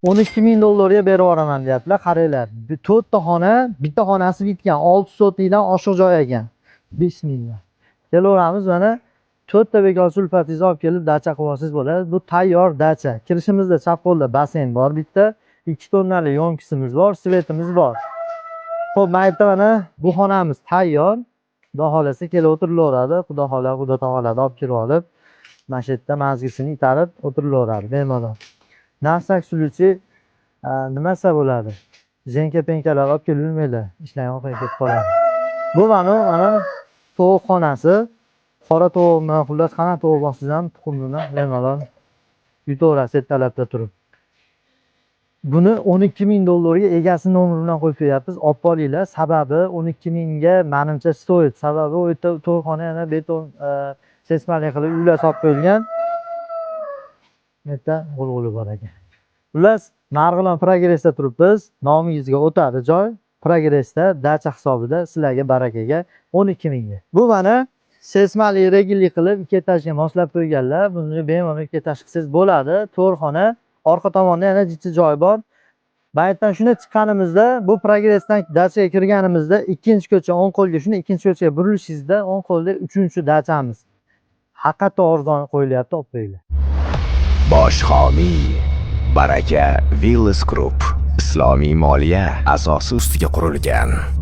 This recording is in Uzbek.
12 ming dollarga berib yuboraman deyaptilar. Qaranglar. 4 ta xona, bitta xonasi bitgan. 6 sotikdan oshiq joy ekan. Bismillah. Kelaveramiz mana 4 ta bekor sulfatingizni olib kelib dacha qilib olsangiz bo'ladi. Bu tayyor dacha. Kirishimizda chap qo'lda basen bor bitta. 2 tonnali yonkisimiz bor, svetimiz bor. Xo'p, mayda mana bu xonamiz tayyor. Xudo xolasa kelib o'tirilaveradi. Xudo xola, Xudo taolodan olib kirib olib, mana shu yerda mazgisini itarib o'tirilaveradi bemalol. Narsak suluchi nimasi bo'ladi? Jenka-penkalar olib kelilmaydi. Ishlang oqib ketib qoladi. Bu mana tovuq xonasi. Qora tovuqni, xullas qanaqa tovuq bo'lsa ham tuxumini bemalol yutaverasiz ertalabda turib. Buni 12 ming dollarga egasini nomeri bilan qo'yib beryapmiz. Olib olinglar. Sababi 12 mingga menimcha stoyt. Sababi u yerda to'yxona yana beton sesmali qilib uylar solib qo'yilgan. Bu yerda g'ulg'uli bor ekan. Xullas, Marg'ilon Progressda turibmiz. Nomingizga o'tadi joy. Progressda dacha hisobida sizlarga barakaga 12 mingga. Bu mana sesmali regilli qilib 2 etajga moslab qo'yganlar. Buni bemalol 2 etaj qilsangiz bo'ladi. To'rxona, orqa tomonda yana jichcha joy bor. Baytdan shuna chiqqanimizda, bu Progressdan dachaga kirganimizda ikkinchi ko'cha o'ng qo'lga, shuni ikkinchi ko'chaga burilishingizda o'ng qo'lda 3-dachamiz. Haqiqatda arzon qo'yilyapti, olib qo'yinglar. Bosh homiy Baraka Villas Group islomiy moliya asosi ustiga qurilgan.